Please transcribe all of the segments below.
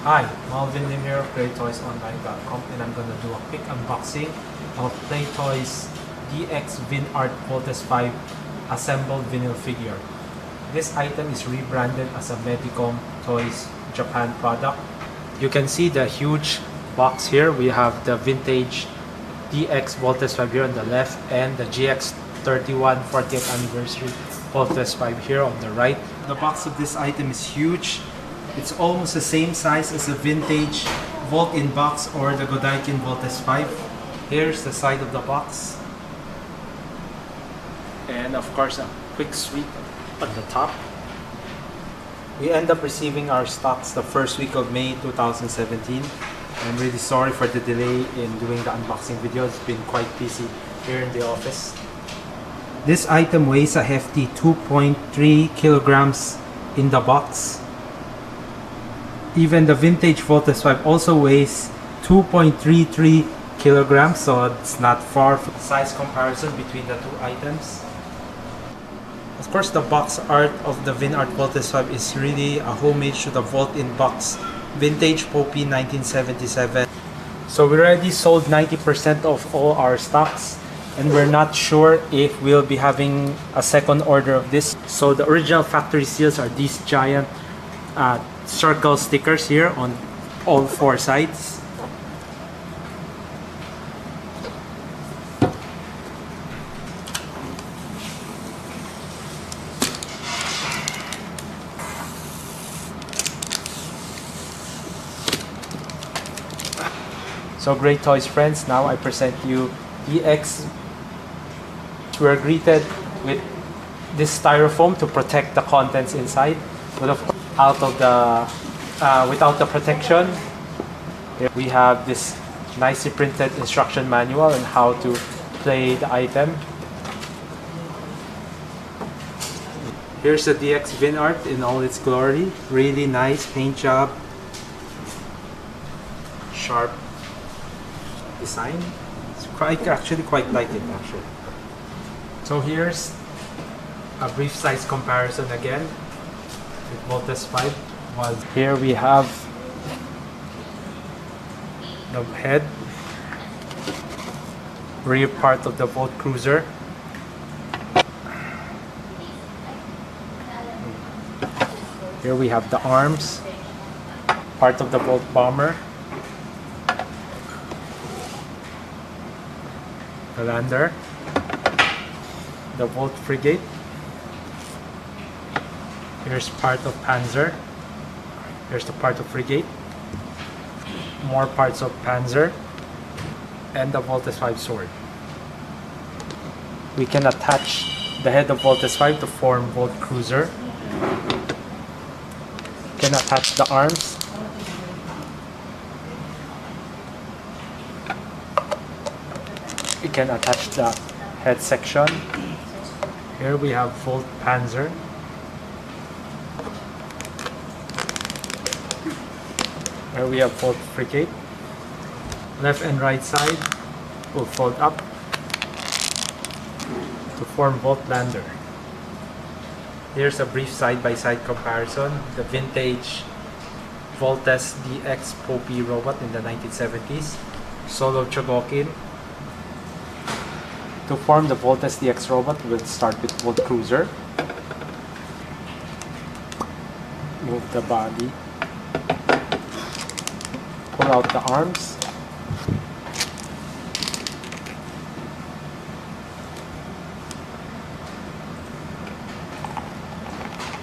Hi, Malvin Lim here of GreattoysOnline.com, and I'm gonna do a quick unboxing of GreattoysOnline DX Vinart Voltes 5 assembled vinyl figure. This item is rebranded as a Medicom Toys Japan product. You can see the huge box here. We have the vintage DX Voltes 5 here on the left and the GX31 40th anniversary Voltes 5 here on the right. The box of this item is huge. It's almost the same size as the vintage Volt-in box or the Godaikin Voltes 5. Here's the side of the box. And of course a quick sweep on the top. We end up receiving our stocks the first week of May 2017. I'm really sorry for the delay in doing the unboxing video. It's been quite busy here in the office. This item weighs a hefty 2.3 kilograms in the box. Even the vintage Voltes 5 also weighs 2.33 kilograms, so it's not far from size comparison between the two items. Of course, the box art of the Vinart Voltes 5 is really a homage to the Volt-in box vintage Poppy 1977. So we already sold 90% of all our stocks, and we're not sure if we'll be having a second order of this. So the original factory seals are these giant circle stickers here on all four sides. So great toys friends, now I present you DX. We're greeted with this styrofoam to protect the contents inside, but of course without the protection. Here we have this nicely printed instruction manual on how to play the item. Here's the DX Vinart in all its glory. Really nice paint job, sharp design. I actually quite like it actually. So here's a brief size comparison again with Voltes 5. Here we have the head, rear part of the Volt Cruiser. Here we have the arms, part of the Volt Bomber, the lander, the Volt Frigate. Here's part of Panzer. Here's the part of Frigate. More parts of Panzer. And the Voltes 5 sword. We can attach the head of Voltes 5 to form Volt Cruiser. We can attach the arms. We can attach the head section. Here we have Volt Panzer. Here we have Volt Frigate. Left and right side will fold up to form Volt Lander. Here's a brief side-by-side comparison. The vintage Voltes DX Poppy robot in the 1970s. Solo Chogokin. To form the Voltes DX robot, we'll start with Volt Cruiser. Move the body. Pull out the arms.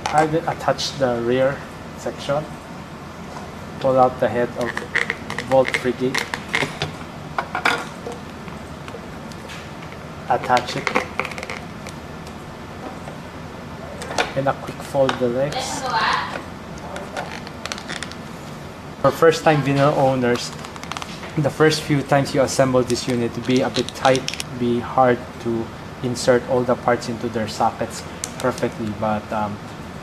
I will attach the rear section. Pull out the head of Volt Frigate. Attach it. And a quick fold the legs. For first time vinyl owners, the first few times you assemble this unit to be a bit tight, be hard to insert all the parts into their sockets perfectly, but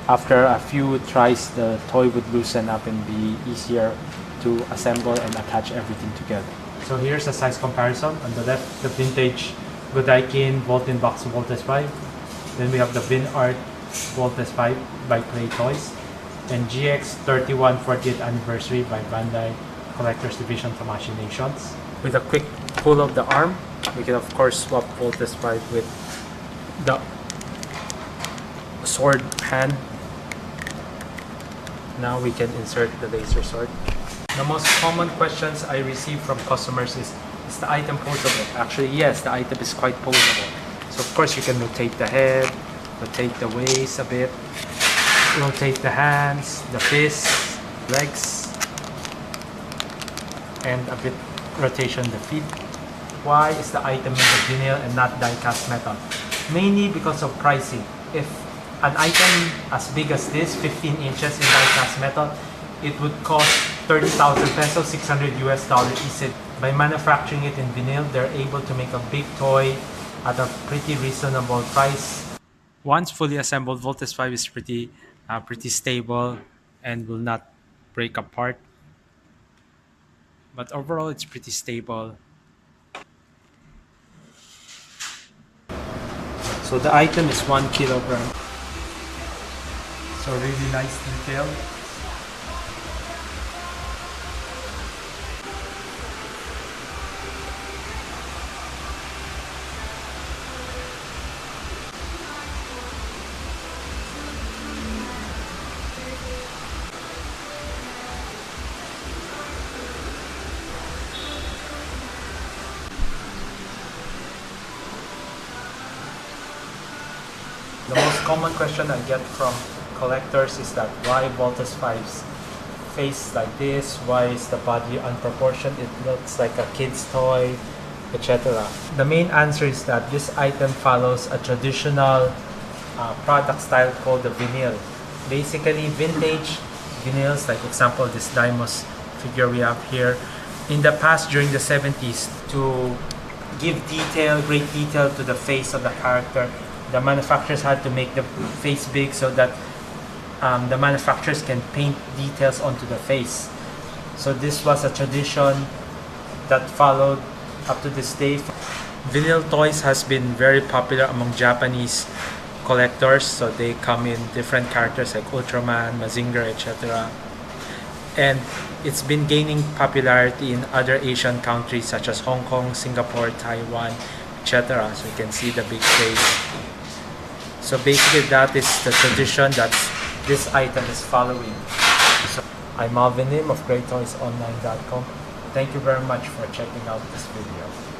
after a few tries the toy would loosen up and be easier to assemble and attach everything together. So here's a size comparison. On the left, the vintage Godaikin Volt-in box Voltes 5. Then we have the Vinart Voltes 5 by Clay Toys, and GX 31 40th Anniversary by Bandai Collector's Division Tamashii Nations. With a quick pull of the arm, we can of course swap Voltes 5 with the sword hand. Now we can insert the laser sword. The most common questions I receive from customers is the item posable? Actually, yes, the item is quite posable. So of course you can rotate the head, rotate the waist a bit, rotate the hands, the fists, legs, and a bit rotation the feet. Why is the item made of vinyl and not die-cast metal? Mainly because of pricing. If an item as big as this, 15 inches in die-cast metal, it would cost 30,000 pesos, $600 easy. By manufacturing it in vinyl, they're able to make a big toy at a pretty reasonable price. Once fully assembled, Voltes 5 is pretty stable and will not break apart. But overall, it's pretty stable. So the item is 1 kilogram. So really nice detail. The most common question I get from collectors is that why Voltes 5's face like this, why is the body unproportioned, it looks like a kid's toy, etc. The main answer is that this item follows a traditional product style called the vinyl. Basically vintage vinyls, like example this Daimos figure we have here. In the past, during the 70s, to give detail, great detail to the face of the character, the manufacturers had to make the face big so that the manufacturers can paint details onto the face. So this was a tradition that followed up to this day. Vinyl toys has been very popular among Japanese collectors, so they come in different characters like Ultraman, Mazinger, etc. And it's been gaining popularity in other Asian countries such as Hong Kong, Singapore, Taiwan, etc. So you can see the big face. So basically that is the tradition that this item is following. So I'm Alvin Lim of GreattoysOnline.com. Thank you very much for checking out this video.